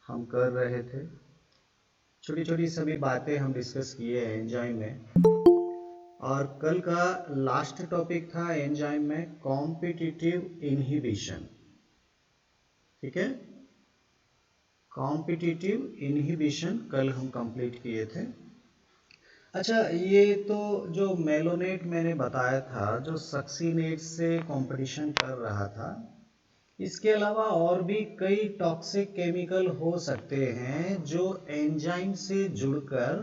हम कर रहे थे। छोटी छोटी सभी बातें हम डिस्कस किए एंजाइम में, और कल का लास्ट टॉपिक था एंजाइम में कॉम्पिटिटिव इनहिबिशन। ठीक है, कॉम्पिटिटिव इनहिबिशन कल हम कंप्लीट किए थे। अच्छा, ये तो जो मेलोनेट मैंने बताया था, जो सक्सीनेट से कंपटीशन कर रहा था, इसके अलावा और भी कई टॉक्सिक केमिकल हो सकते हैं जो एंजाइम से जुड़कर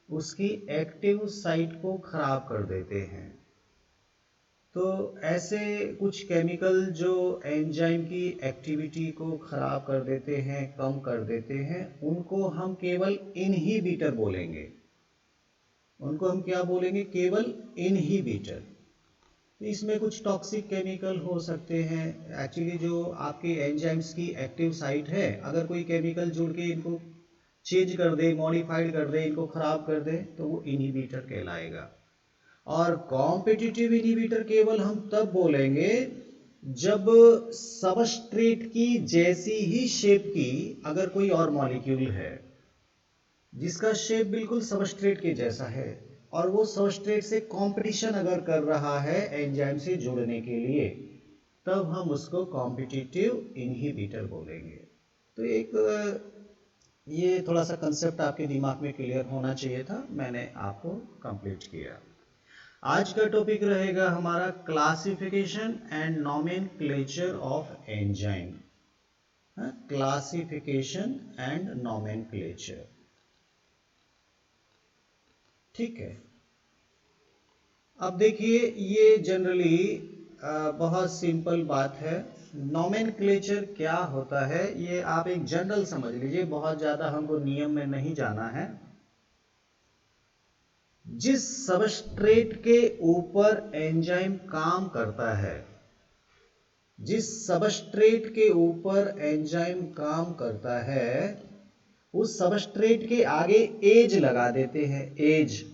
उसकी एक्टिव साइट को खराब कर देते हैं। तो ऐसे कुछ केमिकल जो एंजाइम की एक्टिविटी को खराब कर देते हैं, कम कर देते हैं, उनको हम केवल इनहिबिटर बोलेंगे। उनको हम क्या बोलेंगे? केवल इनहिबिटर। तो इसमें कुछ टॉक्सिक केमिकल हो सकते हैं। एक्चुअली जो आपके एंजाइम्स की एक्टिव साइट है, अगर कोई केमिकल जुड़ के इनको चेंज कर दे, मॉडिफाइड कर दे, इनको खराब कर दे, तो वो इनहिबिटर कहलाएगा। और कॉम्पिटिटिव इनहिबिटर केवल हम तब बोलेंगे जब सबस्ट्रेट की जैसी ही शेप की अगर कोई और मॉलिक्यूल है जिसका शेप बिल्कुल सबस्ट्रेट के जैसा है, और वो सबस्ट्रेट से कंपटीशन अगर कर रहा है एंजाइम से जुड़ने के लिए, तब हम उसको कॉम्पिटिटिव इनहिबिटर बोलेंगे। तो एक ये थोड़ा सा कंसेप्ट आपके दिमाग में क्लियर होना चाहिए था, मैंने आपको कंप्लीट किया। आज का टॉपिक रहेगा हमारा classification and nomenclature of enzyme. Classification and nomenclature. ठीक है, अब देखिए, ये जनरली बहुत सिंपल बात है। नोमेनक्लेचर क्या होता है ये आप एक जनरल समझ लीजिए, बहुत ज़्यादा हमको नियम में नहीं जाना है। जिस सबस्ट्रेट के ऊपर एंजाइम काम करता है, जिस सबस्ट्रेट के ऊपर एंजाइम काम करता है, उस सबस्ट्रेट के आगे एज लगा देते हैं, एज,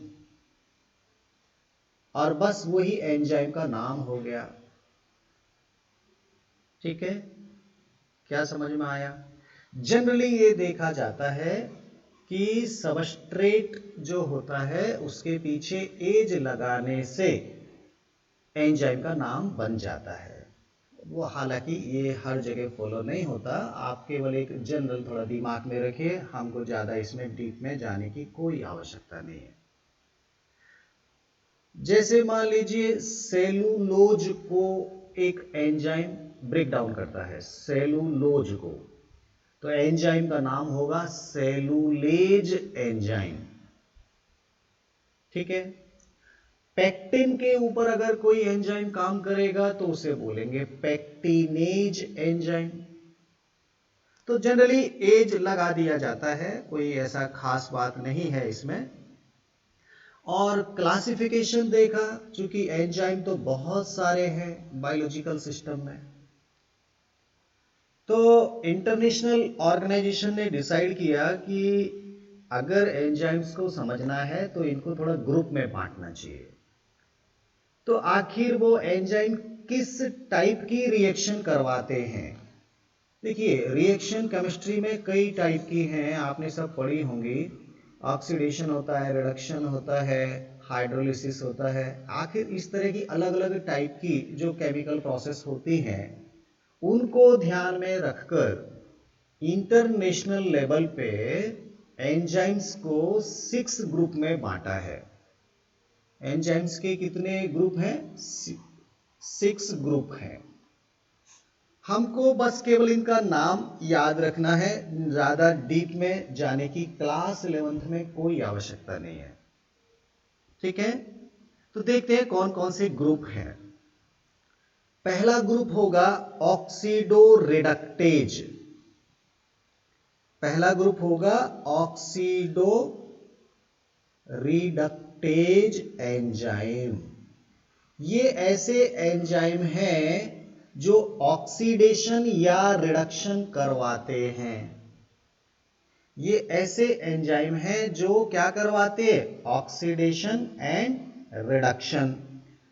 और बस वही एंजाइम का नाम हो गया। ठीक है, क्या समझ में आया? जनरली ये देखा जाता है कि सबस्ट्रेट जो होता है उसके पीछे एज लगाने से एंजाइम का नाम बन जाता है। वो हालांकि ये हर जगह फॉलो नहीं होता, आप केवल एक जनरल थोड़ा दिमाग में रखिए, हमको ज़्यादा इसमें डीप में जाने की कोई आवश्यकता नहीं है। जैसे मान लीजिए सेलुलोज को एक एंजाइम ब्रेक डाउन करता है, सेलुलोज को, तो एंजाइम का नाम होगा सेलुलेज एंजाइम। ठीक है, पेक्टिन के ऊपर अगर कोई एंजाइम काम करेगा तो उसे बोलेंगे पेक्टिनेज एंजाइम। तो जनरली एज लगा दिया जाता है, कोई ऐसा खास बात नहीं है इसमें। और क्लासिफिकेशन देखा, चूंकि एंजाइम तो बहुत सारे हैं बायोलॉजिकल सिस्टम में, तो इंटरनेशनल ऑर्गेनाइजेशन ने डिसाइड किया कि अगर एंजाइम्स को समझना है तो इनको थोड़ा ग्रुप में बांटना चाहिए। तो आखिर वो एंजाइम किस टाइप की रिएक्शन करवाते हैं? देखिए, रिएक्शन केमिस्ट्री में कई टाइप की हैं, आपने सब पढ़ी होंगी। ऑक्सीडेशन होता है, रिडक्शन होता है, हाइड्रोलिसिस होता है। आखिर इस तरह की अलग अलग टाइप की जो केमिकल प्रोसेस होती हैं, उनको ध्यान में रखकर इंटरनेशनल लेवल पे एंजाइम्स को 6 ग्रुप में बांटा है। एंजाइम्स के कितने ग्रुप हैं? 6 ग्रुप हैं। हमको बस केवल इनका नाम याद रखना है, ज्यादा डीप में जाने की क्लास 11th में कोई आवश्यकता नहीं है। ठीक है, तो देखते हैं कौन कौन से ग्रुप हैं। पहला ग्रुप होगा ऑक्सीडो रिडक्टेज। पहला ग्रुप होगा ऑक्सीडो रिडक्टेज एंजाइम। ये ऐसे एंजाइम हैं जो ऑक्सीडेशन या रिडक्शन करवाते हैं। ये ऐसे एंजाइम हैं जो क्या करवाते हैं? Oxidation and reduction.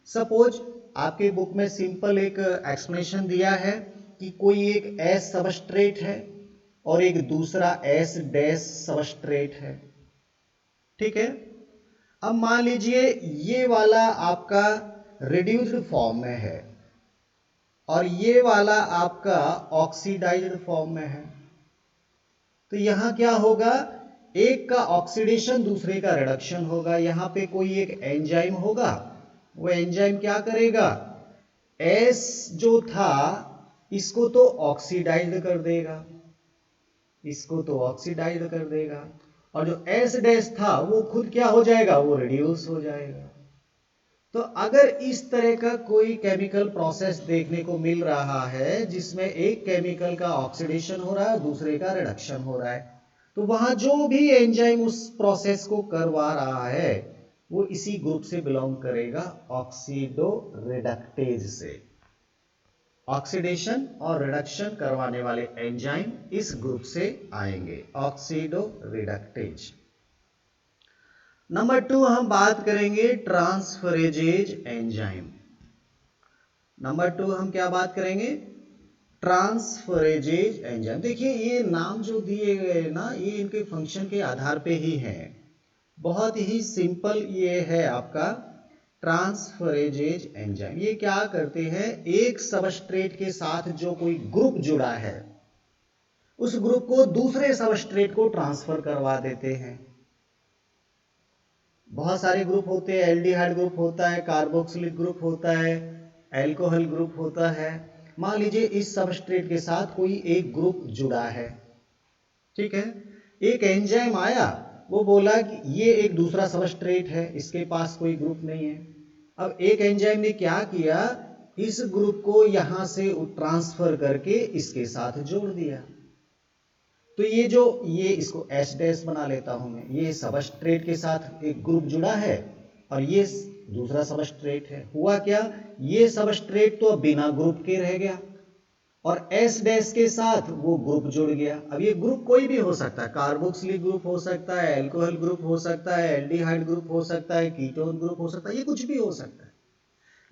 सपोज आपके बुक में सिंपल एक एक्सप्लेनेशन दिया है कि कोई एक एस सबस्ट्रेट है, और एक दूसरा S डैश सबस्ट्रेट है। ठीक है, अब मान लीजिए ये वाला आपका रिड्यूस्ड फॉर्म में है और ये वाला आपका ऑक्सीडाइज्ड फॉर्म में है, तो यहां क्या होगा, एक का ऑक्सीडेशन दूसरे का रिडक्शन होगा। यहां पे कोई एक एंजाइम होगा, वो एंजाइम क्या करेगा, एस जो था इसको तो ऑक्सीडाइज्ड कर देगा, इसको तो ऑक्सीडाइज्ड कर देगा, और जो एस डैश था वो खुद क्या हो जाएगा, वो रिड्यूस हो जाएगा। तो अगर इस तरह का कोई केमिकल प्रोसेस देखने को मिल रहा है जिसमें एक केमिकल का ऑक्सीडेशन हो रहा है, दूसरे का रिडक्शन हो रहा है, तो वहां जो भी एंजाइम उस प्रोसेस को करवा रहा है वो इसी ग्रुप से बिलोंग करेगा, ऑक्सीडो रिडक्टेज से। ऑक्सीडेशन और रिडक्शन करवाने वाले एंजाइम इस ग्रुप से आएंगे, ऑक्सीडो रिडक्टेज। नंबर 2 हम बात करेंगे ट्रांसफरेजेज एंजाइम। नंबर 2 हम क्या बात करेंगे, ट्रांसफरेजेज एंजाइम। देखिए ये नाम जो दिए गए ना, ये इनके फंक्शन के आधार पे ही है। बहुत ही सिंपल ये है आपका ट्रांसफरेजेज एंजाइम। ये क्या करते हैं, एक सबस्ट्रेट के साथ जो कोई ग्रुप जुड़ा है उस ग्रुप को दूसरे सबस्ट्रेट को ट्रांसफर करवा देते हैं। बहुत सारे ग्रुप होते हैं, एल्डिहाइड ग्रुप होता है, कार्बोक्सिलिक ग्रुप होता है, एल्कोहल ग्रुप होता है। मान लीजिए इस सबस्ट्रेट के साथ कोई एक ग्रुप जुड़ा है, ठीक है, एक एंजाइम आया, वो बोला कि ये एक दूसरा सबस्ट्रेट है, इसके पास कोई ग्रुप नहीं है। अब एक एंजाइम ने क्या किया, इस ग्रुप को यहां से ट्रांसफर करके इसके साथ जोड़ दिया। तो ये इसको एच डैश बना लेता हूं मैं, ये सबस्ट्रेट के साथ एक ग्रुप जुड़ा है और ये दूसरा सबस्ट्रेट है। हुआ क्या, ये सबस्ट्रेट तो बिना ग्रुप के रह गया और एस डैश के साथ वो ग्रुप जुड़ गया। अब ये ग्रुप कोई भी हो सकता है, कार्बोक्सिलिक ग्रुप हो सकता है, एल्कोहल ग्रुप हो सकता है, एल्डिहाइड ग्रुप हो सकता है, कीटोन ग्रुप हो सकता है, ये कुछ भी हो सकता है।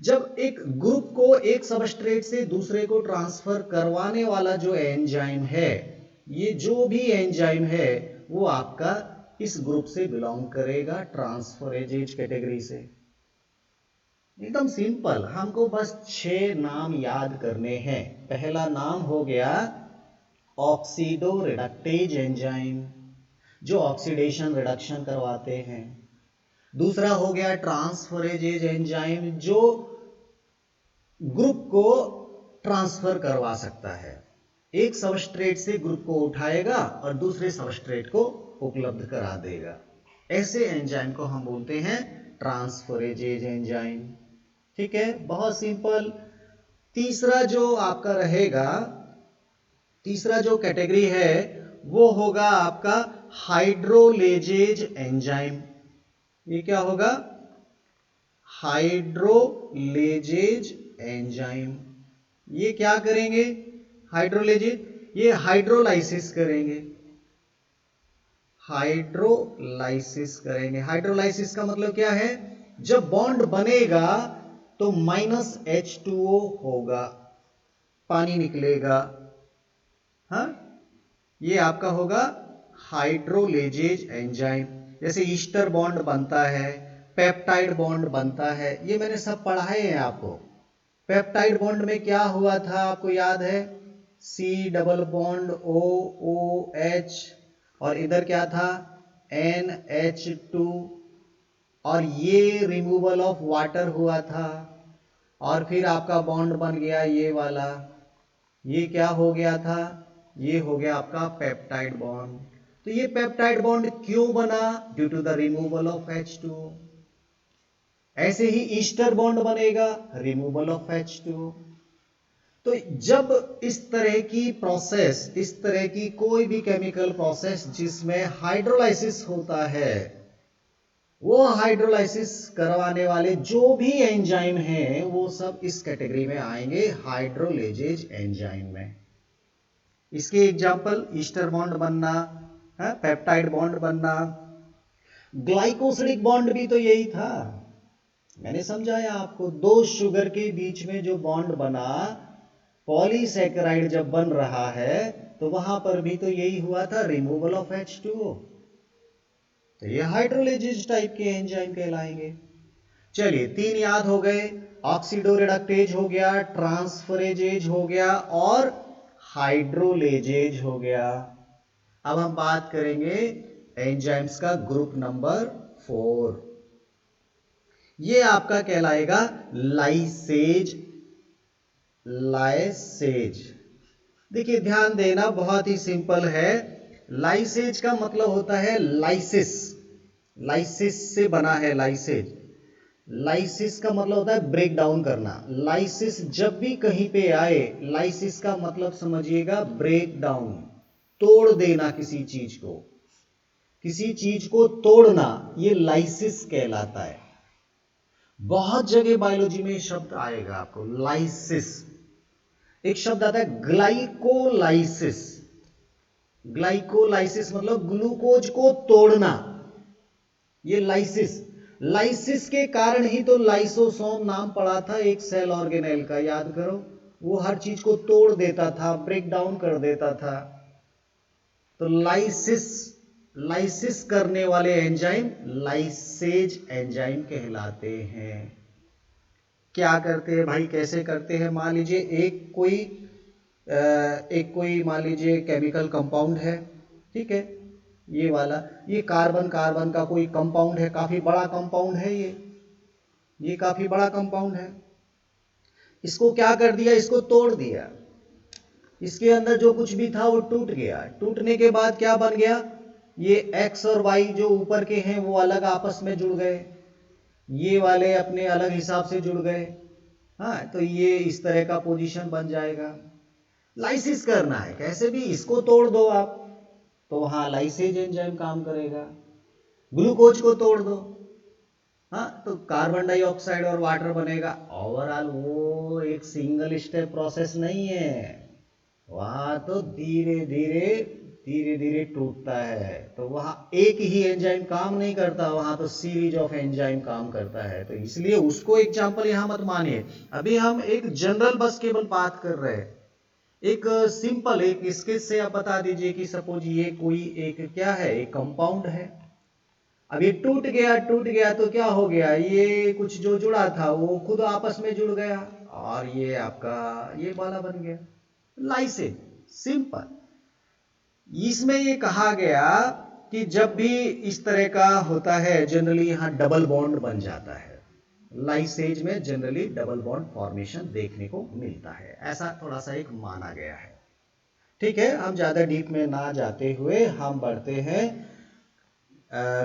जब एक ग्रुप को एक सबस्ट्रेट से दूसरे को ट्रांसफर करवाने वाला जो एंजाइम है, ये जो भी एंजाइम है वो आपका इस ग्रुप से बिलोंग करेगा, ट्रांसफरेजेज कैटेगरी से। एकदम सिंपल, हमको बस 6 नाम याद करने हैं। पहला नाम हो गया ऑक्सीडो रिडक्टेज एंजाइम, जो ऑक्सीडेशन रिडक्शन करवाते हैं। दूसरा हो गया ट्रांसफरेजेज एंजाइम, जो ग्रुप को ट्रांसफर करवा सकता है, एक सबस्ट्रेट से ग्रुप को उठाएगा और दूसरे सबस्ट्रेट को उपलब्ध करा देगा। ऐसे एंजाइम को हम बोलते हैं ट्रांसफरेजेज एंजाइम। ठीक है, बहुत सिंपल। तीसरा जो आपका रहेगा, तीसरा जो कैटेगरी है वो होगा आपका हाइड्रोलेजेज एंजाइम। ये क्या होगा, हाइड्रोलेजेज एंजाइम। ये क्या करेंगे, हाइड्रोलेजेज, ये हाइड्रोलाइसिस करेंगे, हाइड्रोलाइसिस करेंगे। हाइड्रोलाइसिस का मतलब क्या है, जब बॉन्ड बनेगा तो -H2O होगा, पानी निकलेगा। हाँ, ये आपका होगा हाइड्रोलेजेज एंजाइम। जैसे ईस्टर बॉन्ड बनता है, पेप्टाइड बॉन्ड बनता है, ये मैंने सब पढ़ाए हैं आपको। पेप्टाइड बॉन्ड में क्या हुआ था आपको याद है, C डबल बॉन्ड OOH और इधर क्या था NH2, और ये रिमूवल ऑफ वाटर हुआ था और फिर आपका बॉन्ड बन गया ये वाला। ये क्या हो गया था, ये हो गया आपका पेप्टाइड बॉन्ड। तो ये पेप्टाइड बॉन्ड क्यों बना, due to the removal of H2O। ऐसे ही ईस्टर बॉन्ड बनेगा, रिमूवल ऑफ H2O। तो जब इस तरह की प्रोसेस, इस तरह की कोई भी केमिकल प्रोसेस जिसमें हाइड्रोलाइसिस होता है, वो हाइड्रोलाइसिस करवाने वाले जो भी एंजाइम हैं वो सब इस कैटेगरी में आएंगे, हाइड्रोलेजेज एंजाइम में। इसके एग्जांपल ईस्टर बॉन्ड बनना, पेप्टाइड बॉन्ड बनना, ग्लाइकोसिडिक बॉन्ड भी तो यही था, मैंने समझाया आपको। 2 शुगर के बीच में जो बॉन्ड बना, पॉलीसैकेराइड जब बन रहा है तो वहां पर भी तो यही हुआ था, रिमूवल ऑफ H2O। तो ये हाइड्रोलिसिस टाइप के एंजाइम कहलाएंगे। चलिए 3 याद हो गए, ऑक्सीडोरिडक्टेज हो गया, ट्रांसफरेजेज हो गया और हाइड्रोलेजेज हो गया। अब हम बात करेंगे एंजाइम्स का ग्रुप नंबर 4। ये आपका कहलाएगा लाइसेज। लाइसेज, देखिए ध्यान देना, बहुत ही सिंपल है। लाइसेज का मतलब होता है लाइसिस। लाइसिस से बना है लाइसेज। लाइसिस का मतलब होता है ब्रेक डाउन करना। लाइसिस जब भी कहीं पे आए, लाइसिस का मतलब समझिएगा ब्रेक डाउन, तोड़ देना किसी चीज को। किसी चीज को तोड़ना, ये लाइसिस कहलाता है। बहुत जगह बायोलॉजी में शब्द आएगा आपको लाइसिस। एक शब्द आता है ग्लाइकोलाइसिस। ग्लाइकोलाइसिस मतलब ग्लूकोज को तोड़ना, ये लाइसिस। लाइसिस के कारण ही तो लाइसोसोम नाम पड़ा था एक सेल ऑर्गेनेल का, याद करो। वो हर चीज को तोड़ देता था, ब्रेक डाउन कर देता था। तो लाइसिस, लाइसिस करने वाले एंजाइम लाइसेज एंजाइम कहलाते हैं। क्या करते हैं भाई, कैसे करते हैं? मान लीजिए एक कोई मान लीजिए केमिकल कंपाउंड है, ठीक है, ये वाला, ये कार्बन कार्बन का कोई कंपाउंड है, काफी बड़ा कंपाउंड है ये काफी बड़ा कंपाउंड है। इसको क्या कर दिया, इसको तोड़ दिया। इसके अंदर जो कुछ भी था वो टूट गया। टूटने के बाद क्या बन गया, ये एक्स और वाई जो ऊपर के हैं वो अलग आपस में जुड़ गए, ये वाले अपने अलग हिसाब से जुड़ गए। हाँ, तो ये इस तरह का पोजीशन बन जाएगा। लाइसिस करना है, कैसे भी इसको तोड़ दो आप, तो हाँ लाइसेज एंजाइम काम करेगा। ग्लूकोज को तोड़ दो, हाँ, तो कार्बन डाइऑक्साइड और वाटर बनेगा। ओवरऑल वो एक सिंगल स्टेप प्रोसेस नहीं है, वहां तो धीरे धीरे टूटता है। तो वहां एक ही एंजाइम काम नहीं करता, वहां तो सीरीज ऑफ एंजाइम काम करता है। तो इसलिए उसको एग्जांपल यहां मत मानिए। अभी हम एक जनरल बस केवल बात कर रहे हैं, एक सिंपल एक स्केच से आप बता दीजिए कि सपोज ये कोई एक क्या है, एक कंपाउंड है। अब ये टूट गया तो क्या हो गया, ये कुछ जो जुड़ा था वो खुद आपस में जुड़ गया और ये आपका ये वाला बन गया लाइसेज। सिंपल। इसमें ये कहा गया कि जब भी इस तरह का होता है, जनरली यहां डबल बॉन्ड बन जाता है। लाइसेज में जनरली डबल बॉन्ड फॉर्मेशन देखने को मिलता है, ऐसा थोड़ा सा एक माना गया है। ठीक है, हम ज्यादा डीप में ना जाते हुए हम बढ़ते हैं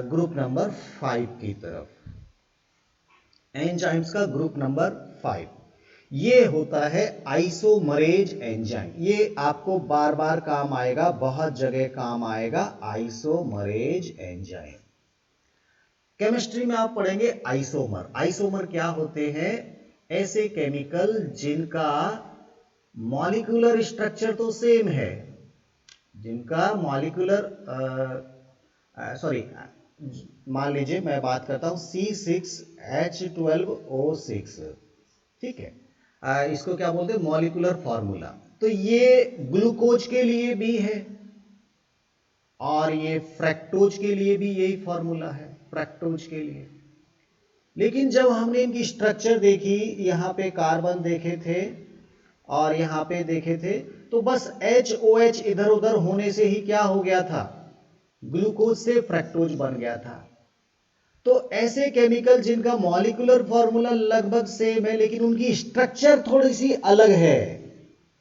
ग्रुप नंबर 5 की तरफ। एंजाइम्स का ग्रुप नंबर 5 ये होता है आइसोमरेज एंजाइम। ये आपको बार बार काम आएगा, बहुत जगह काम आएगा, आइसोमरेज एंजाइम। केमिस्ट्री में आप पढ़ेंगे आइसोमर। आइसोमर क्या होते हैं, ऐसे केमिकल जिनका मॉलिक्यूलर स्ट्रक्चर तो सेम है, जिनका मॉलिक्यूलर मान लीजिए मैं बात करता हूं C6H12O6, ठीक है, इसको क्या बोलते हैं, मॉलिक्यूलर फॉर्मूला। तो ये ग्लूकोज के लिए भी है और ये फ्रक्टोज के लिए भी यही फॉर्मूला है, फ्रक्टोज के लिए। लेकिन जब हमने इनकी स्ट्रक्चर देखी, यहां पे कार्बन देखे थे और यहां पे देखे थे, तो बस HOH इधर उधर होने से ही क्या हो गया था, ग्लूकोज से फ्रक्टोज बन गया था। तो ऐसे केमिकल जिनका मॉलिक्यूलर फॉर्मूला लगभग सेम है लेकिन उनकी स्ट्रक्चर थोड़ी सी अलग है,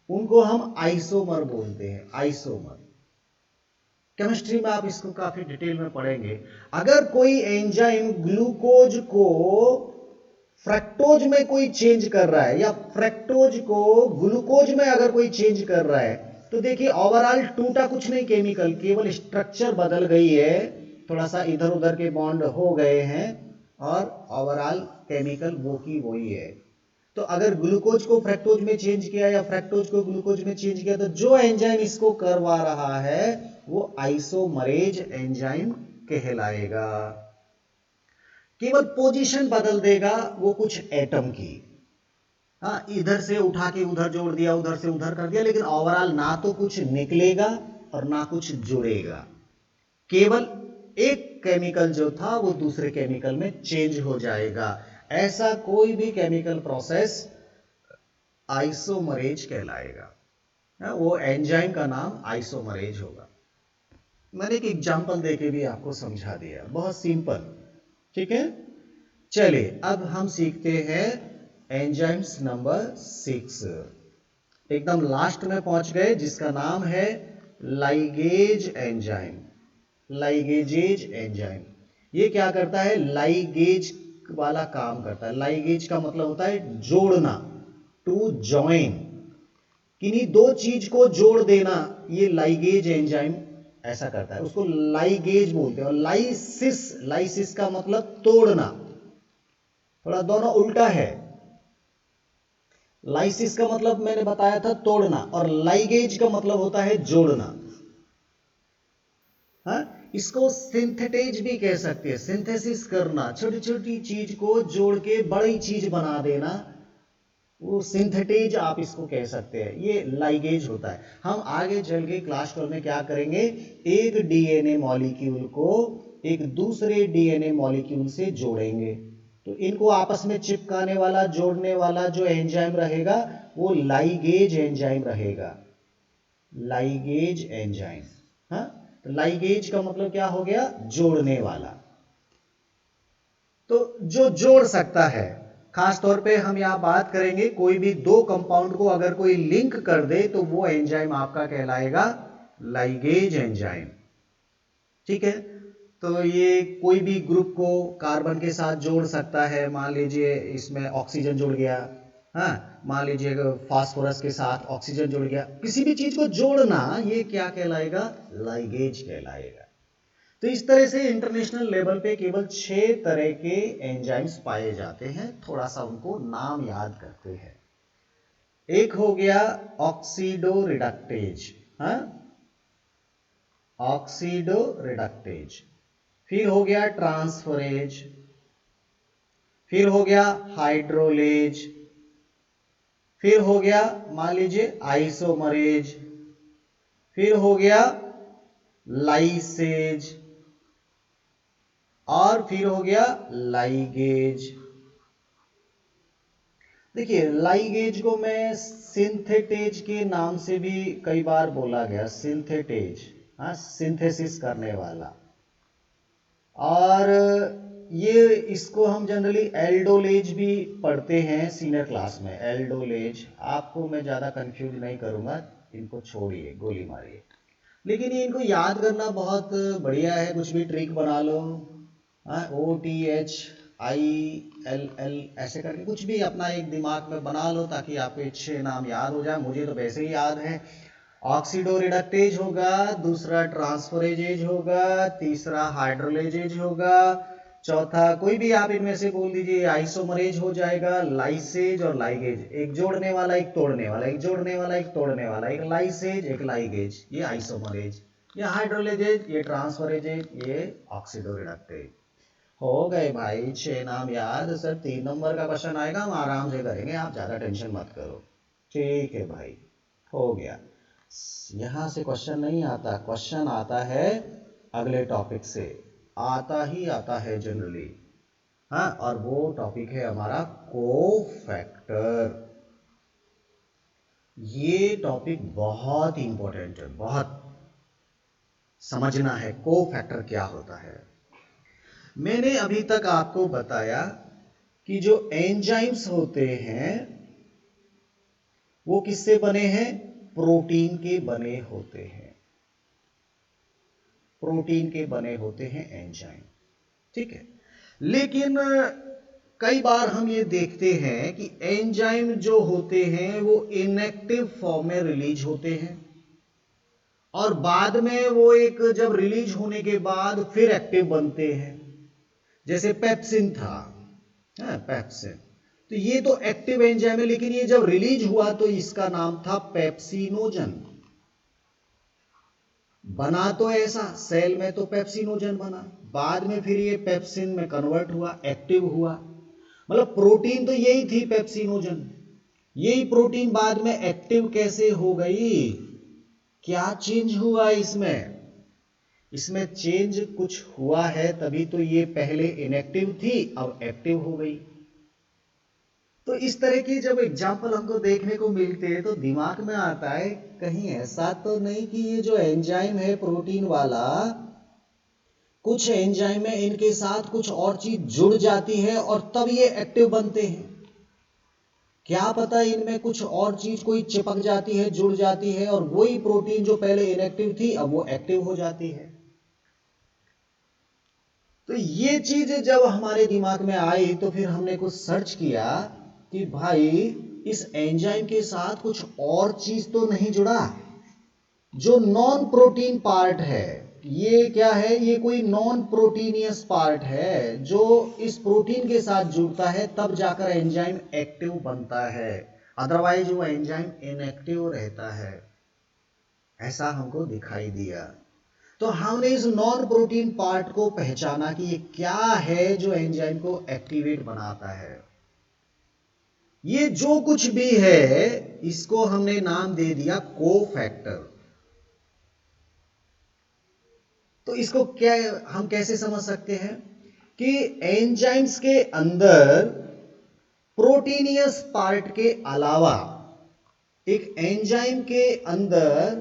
उनको हम आइसोमर बोलते हैं, आइसोमर। केमिस्ट्री में आप इसको काफी डिटेल में पढ़ेंगे। अगर कोई एंजाइम ग्लूकोज को फ्रक्टोज में कोई चेंज कर रहा है या फ्रक्टोज को ग्लूकोज में अगर कोई चेंज कर रहा है, तो देखिए ओवरऑल टूटा कुछ नहीं केमिकल, केवल स्ट्रक्चर बदल गई है, थोड़ा सा इधर उधर के बॉन्ड हो गए हैं और ओवरऑल केमिकल वो की वही है। तो अगर ग्लूकोज को फ्रक्टोज में चेंज किया या फ्रक्टोज को ग्लूकोज में चेंज किया, तो जो एंजाइम इसको करवा रहा है वो आइसोमरेज एंजाइम कहलाएगा। केवल पोजीशन बदल देगा वो कुछ एटम की। हाँ, इधर से उठा के उधर जोड़ दिया, उधर से उधर कर दिया, लेकिन ओवरऑल ना तो कुछ निकलेगा और ना कुछ जुड़ेगा। केवल एक केमिकल जो था वो दूसरे केमिकल में चेंज हो जाएगा। ऐसा कोई भी केमिकल प्रोसेस आइसोमरेज कहलाएगा। वो एंजाइम का नाम आइसोमरेज होगा। मैंने एक एग्जांपल देके भी आपको समझा दिया, बहुत सिंपल। ठीक है, चलिए अब हम सीखते हैं एंजाइम्स नंबर 6। एकदम लास्ट में पहुंच गए, जिसका नाम है लाइगेज एंजाइम। लाइगेजेज एंजाइम ये क्या करता है? लाइगेज वाला काम करता है। लाइगेज का मतलब होता है जोड़ना, टू जॉइन, किन्हीं दो चीज को जोड़ देना। ये लाइगेज एंजाइम ऐसा करता है, उसको लाइगेज बोलते हैं। और लाइसिस, लाइसिस का मतलब तोड़ना, थोड़ा दोनों उल्टा है। लाइसिस का मतलब मैंने बताया था तोड़ना, और लाइगेज का मतलब होता है जोड़ना। हाँ, इसको सिंथेटेज भी कह सकते हैं, सिंथेसिस करना, छोटी छोटी चीज को जोड़ के बड़ी चीज बना देना, वो सिंथेटेज आप इसको कह सकते हैं। ये लाइगेज होता है। हम आगे चल के क्लास 12 में क्या करेंगे, एक डीएनए मॉलिक्यूल को एक दूसरे डीएनए मॉलिक्यूल से जोड़ेंगे, तो इनको आपस में चिपकाने वाला, जोड़ने वाला जो एंजाइम रहेगा वो लाइगेज एंजाइम रहेगा। Ligase enzyme. हाँ, तो लाइगेज का मतलब क्या हो गया? जोड़ने वाला। तो जो जोड़ सकता है, खास तौर पे हम यहां बात करेंगे, कोई भी दो कंपाउंड को अगर कोई लिंक कर दे तो वो एंजाइम आपका कहलाएगा लाइगेज एंजाइम। ठीक है, तो ये कोई भी ग्रुप को कार्बन के साथ जोड़ सकता है। मान लीजिए इसमें ऑक्सीजन जुड़ गया, हाँ, मान लीजिए फास्फोरस के साथ ऑक्सीजन जुड़ गया, किसी भी चीज को जोड़ना, ये क्या कहलाएगा? लाइगेज कहलाएगा। तो इस तरह से इंटरनेशनल लेवल पे केवल 6 तरह के एंजाइम्स पाए जाते हैं। थोड़ा सा उनको नाम याद करते हैं। एक हो गया ऑक्सीडो रिडक्टेज, हाँ, ऑक्सीडो रिडक्टेज। फिर हो गया ट्रांसफरेज, फिर हो गया हाइड्रोलेज, फिर हो गया मान लीजिए आइसोमरेज, फिर हो गया लाइसेज, और फिर हो गया लाइगेज। देखिए, लाइगेज को मैं सिंथेटेज के नाम से भी कई बार बोला गया, सिंथेटेज, हाँ, सिंथेसिस करने वाला। और ये इसको हम जनरली एल्डोलेज भी पढ़ते हैं सीनियर क्लास में। एल्डोलेज आपको मैं ज्यादा कंफ्यूज नहीं करूंगा, इनको छोड़िए, गोली मारिए। लेकिन ये इनको याद करना बहुत बढ़िया है, कुछ भी ट्रिक बना लो, OTHILL ऐसे करके कुछ भी अपना एक दिमाग में बना लो, ताकि आपको अच्छे नाम याद हो जाए। मुझे तो वैसे ही याद है। ऑक्सीडो रिडक्टेज होगा, दूसरा ट्रांसफरेजेज होगा, तीसरा हाइड्रोलेजेज होगा, चौथा कोई भी आप इनमें से बोल दीजिए, आइसोमरेज हो जाएगा, लाइसेज और लाइगेज। एक जोड़ने वाला, एक तोड़ने वाला, एक जोड़ने वाला, एक तोड़ने वाला, एक लाइसेज, एक लाइगेज, ये आइसोमरेज। ये हाइड्रोलेजेज, ये ट्रांसफरेजेज, ये ऑक्सीडो रिडक्टेज। हो गए भाई 6 नाम याद। सर 3 नंबर का क्वेश्चन आएगा, हम आराम से करेंगे, आप ज्यादा टेंशन मत करो। ठीक है भाई, हो गया। यहां से क्वेश्चन नहीं आता, क्वेश्चन आता है अगले टॉपिक से, आता ही आता है जनरली। हाँ, और वो टॉपिक है हमारा कोफैक्टर। ये टॉपिक बहुत इंपॉर्टेंट है, बहुत समझना है कोफैक्टर क्या होता है। मैंने अभी तक आपको बताया कि जो एंजाइम्स होते हैं वो किससे बने हैं? प्रोटीन के बने होते हैं। प्रोटीन के बने होते हैं एंजाइम। ठीक है, लेकिन कई बार हम ये देखते हैं कि एंजाइम जो होते हैं वो इनएक्टिव फॉर्म में रिलीज होते हैं, और बाद में वो एक जब रिलीज होने के बाद फिर एक्टिव बनते हैं। जैसे पेप्सिन था, पेप्सिन, तो ये तो एक्टिव एंजाइम है, लेकिन ये जब रिलीज हुआ तो इसका नाम था पेप्सिनोजन। बना तो ऐसा, सेल में तो पेप्सिनोजन बना, बाद में फिर ये पेप्सिन में कन्वर्ट हुआ, एक्टिव हुआ। मतलब प्रोटीन तो यही थी पेप्सिनोजन, यही प्रोटीन बाद में एक्टिव कैसे हो गई? क्या चेंज हुआ इसमें? इसमें चेंज कुछ हुआ है, तभी तो ये पहले इनएक्टिव थी अब एक्टिव हो गई। तो इस तरह की जब एग्जाम्पल हमको देखने को मिलते हैं तो दिमाग में आता है कहीं ऐसा तो नहीं कि ये जो एंजाइम है प्रोटीन वाला, कुछ एंजाइम में इनके साथ कुछ और चीज जुड़ जाती है और तब ये एक्टिव बनते हैं। क्या पता इनमें कुछ और चीज कोई चिपक जाती है, जुड़ जाती है और वही प्रोटीन जो पहले इनएक्टिव थी अब वो एक्टिव हो जाती है। तो ये चीज जब हमारे दिमाग में आई तो फिर हमने कुछ सर्च किया कि भाई इस एंजाइम के साथ कुछ और चीज तो नहीं जुड़ा, जो नॉन प्रोटीन पार्ट है। ये क्या है? ये कोई नॉन प्रोटीनियस पार्ट है जो इस प्रोटीन के साथ जुड़ता है तब जाकर एंजाइम एक्टिव बनता है, अदरवाइज वो एंजाइम इनएक्टिव रहता है। ऐसा हमको दिखाई दिया। तो हमने इस नॉन प्रोटीन पार्ट को पहचाना कि ये क्या है जो एंजाइम को एक्टिवेट बनाता है। ये जो कुछ भी है इसको हमने नाम दे दिया कोफैक्टर। तो इसको क्या हम कैसे समझ सकते हैं कि एंजाइम्स के अंदर प्रोटीनियस पार्ट के अलावा, एक एंजाइम के अंदर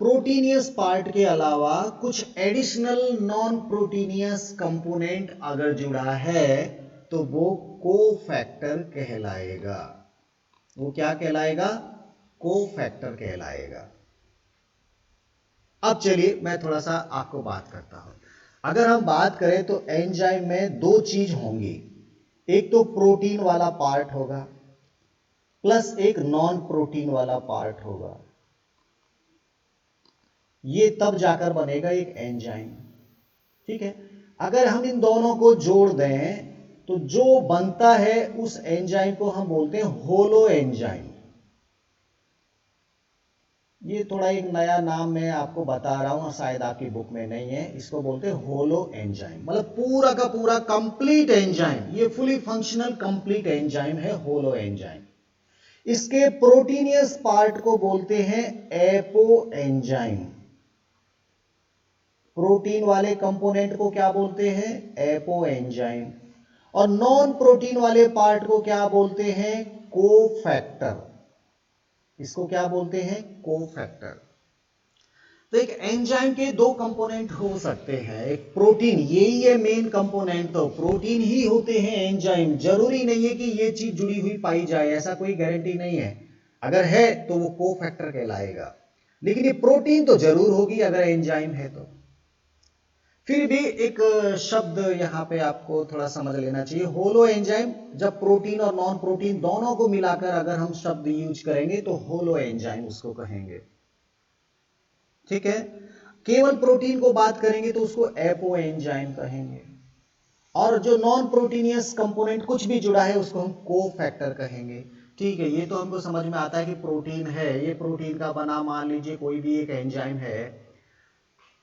प्रोटीनियस पार्ट के अलावा कुछ एडिशनल नॉन प्रोटीनियस कंपोनेंट अगर जुड़ा है तो वो कोफैक्टर कहलाएगा। वो क्या कहलाएगा? कोफैक्टर कहलाएगा। अब चलिए मैं थोड़ा सा आपको बात करता हूं। अगर हम बात करें तो एंजाइम में दो चीज होंगी, एक तो प्रोटीन वाला पार्ट होगा प्लस एक नॉन प्रोटीन वाला पार्ट होगा। ये तब जाकर बनेगा एक एंजाइम। ठीक है, अगर हम इन दोनों को जोड़ दें तो जो बनता है उस एंजाइम को हम बोलते हैं होलो एंजाइम। ये थोड़ा एक नया नाम मैं आपको बता रहा हूं, शायद आपकी बुक में नहीं है। इसको बोलते हैं होलो एंजाइम, मतलब पूरा का पूरा कंप्लीट एंजाइम। ये फुली फंक्शनल कंप्लीट एंजाइम है होलो एंजाइम। इसके प्रोटीनियस पार्ट को बोलते हैं एपो एंजाइम। प्रोटीन वाले कंपोनेंट को क्या बोलते हैं? Apo enzyme. और नॉन प्रोटीन वाले पार्ट को क्या बोलते हैं? कोफैक्टर। इसको क्या बोलते हैं? कोफैक्टर। तो एक एंजाइम के दो कंपोनेंट हो सकते हैं, एक प्रोटीन, यही है मेन कंपोनेंट, तो प्रोटीन ही होते हैं एंजाइम। जरूरी नहीं है कि ये चीज जुड़ी हुई पाई जाए, ऐसा कोई गारंटी नहीं है। अगर है तो वो कोफैक्टर कहलाएगा, लेकिन ये प्रोटीन तो जरूर होगी अगर एंजाइम है तो। फिर भी एक शब्द यहां पे आपको थोड़ा समझ लेना चाहिए, होलो एंजाइम। जब प्रोटीन और नॉन प्रोटीन दोनों को मिलाकर अगर हम शब्द यूज करेंगे तो होलो एंजाइम उसको कहेंगे। ठीक है, केवल प्रोटीन को बात करेंगे तो उसको एपो एंजाइम कहेंगे, और जो नॉन प्रोटीनियस कंपोनेंट कुछ भी जुड़ा है उसको हम कोफैक्टर कहेंगे। ठीक है, ये तो हमको समझ में आता है कि प्रोटीन है, ये प्रोटीन का बना मान लीजिए कोई भी एक एंजाइम है।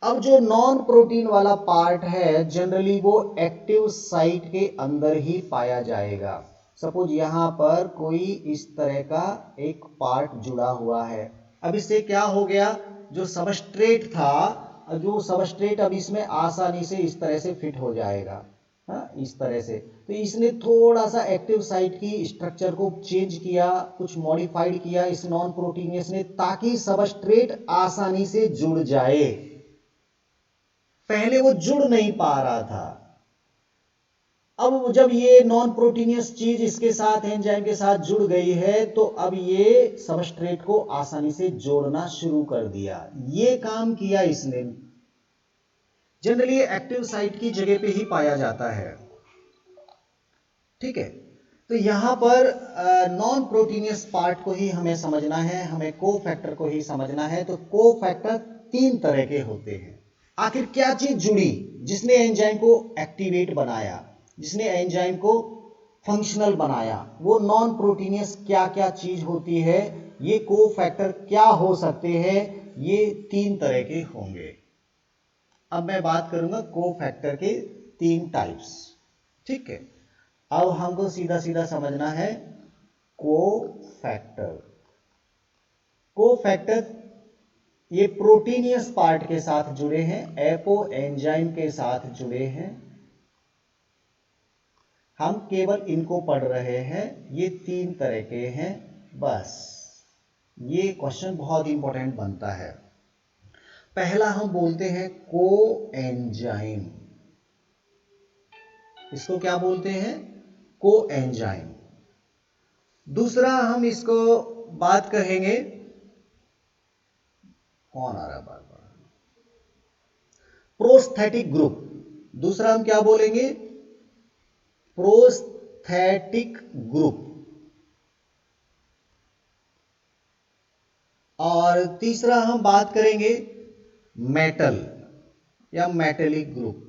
अब जो नॉन प्रोटीन वाला पार्ट है जनरली वो एक्टिव साइट के अंदर ही पाया जाएगा। सपोज यहां पर कोई इस तरह का एक पार्ट जुड़ा हुआ है। अब इससे क्या हो गया, जो सबस्ट्रेट था, जो सबस्ट्रेट अब इसमें आसानी से इस तरह से फिट हो जाएगा। हाँ, इस तरह से। तो इसने थोड़ा सा एक्टिव साइट की स्ट्रक्चर को चेंज किया, कुछ मॉडिफाइड किया इस नॉन प्रोटीनियस ने, ताकि सबस्ट्रेट आसानी से जुड़ जाए। पहले वो जुड़ नहीं पा रहा था। अब जब ये नॉन प्रोटीनियस चीज इसके साथ एंजाइम के साथ जुड़ गई है तो अब ये सबस्ट्रेट को आसानी से जोड़ना शुरू कर दिया। ये काम किया इसने। जनरली एक्टिव साइट की जगह पे ही पाया जाता है। ठीक है, तो यहां पर नॉन प्रोटीनियस पार्ट को ही हमें समझना है, हमें कोफैक्टर को ही समझना है। तो कोफैक्टर तीन तरह के होते हैं। आखिर क्या चीज जुड़ी जिसने एंजाइम को एक्टिवेट बनाया, जिसने एंजाइम को फंक्शनल बनाया? वो नॉन प्रोटीनियस क्या क्या चीज होती है, ये कोफैक्टर क्या हो सकते हैं? ये तीन तरह के होंगे। अब मैं बात करूंगा कोफैक्टर के तीन टाइप्स। ठीक है, अब हमको सीधा सीधा समझना है कोफैक्टर। कोफैक्टर ये प्रोटीनियस पार्ट के साथ जुड़े हैं, एपो एंजाइम के साथ जुड़े हैं। हम केवल इनको पढ़ रहे हैं, ये 3 तरह के हैं बस। ये क्वेश्चन बहुत इंपॉर्टेंट बनता है। पहला हम बोलते हैं को एंजाइम, इसको क्या बोलते हैं? को एंजाइम। दूसरा हम इसको बात कहेंगे, कौन आ रहा है बार बार? Prosthetic group. दूसरा हम क्या बोलेंगे? Prosthetic group. और तीसरा हम बात करेंगे मेटल या मेटेलिक ग्रुप।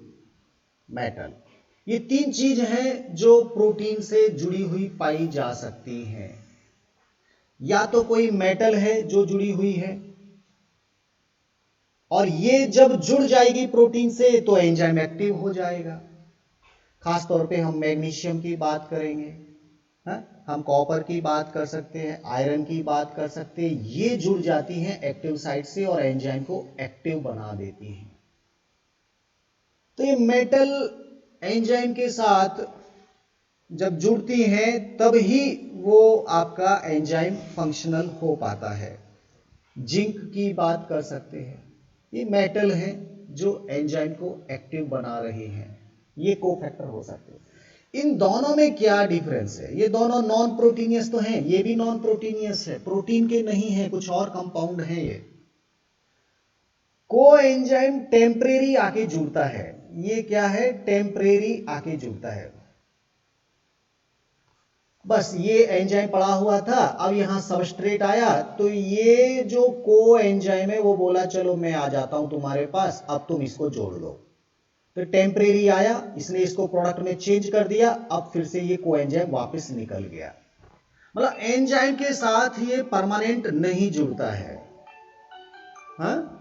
मेटल, ये 3 चीज हैं जो प्रोटीन से जुड़ी हुई पाई जा सकती हैं। या तो कोई मेटल है जो जुड़ी हुई है, और ये जब जुड़ जाएगी प्रोटीन से तो एंजाइम एक्टिव हो जाएगा। खास तौर पे हम मैग्नीशियम की बात करेंगे, हम कॉपर की बात कर सकते हैं, आयरन की बात कर सकते हैं। ये जुड़ जाती हैं एक्टिव साइट से और एंजाइम को एक्टिव बना देती हैं। तो ये मेटल एंजाइम के साथ जब जुड़ती हैं तब ही वो आपका एंजाइम फंक्शनल हो पाता है। जिंक की बात कर सकते हैं, ये मेटल है जो एंजाइम को एक्टिव बना रही हैं। ये कोफैक्टर हो सकते हैं। इन दोनों में क्या डिफरेंस है? ये दोनों नॉन प्रोटीनियस तो हैं, ये भी नॉन प्रोटीनियस है, प्रोटीन के नहीं है, कुछ और कंपाउंड है। ये को एंजाइम टेम्परेरी आके जुड़ता है। ये क्या है? टेम्परेरी आके जुड़ता है। बस ये एंजाइम पड़ा हुआ था, अब यहां सबस्ट्रेट आया तो ये जो को एंजाइम है वो बोला चलो मैं आ जाता हूं तुम्हारे पास, अब तुम इसको जोड़ लो। तो टेम्परेरी आया, इसने इसको प्रोडक्ट में चेंज कर दिया, अब फिर से ये को एंजाइम वापस निकल गया। मतलब एंजाइम के साथ ये परमानेंट नहीं जुड़ता है। हाँ,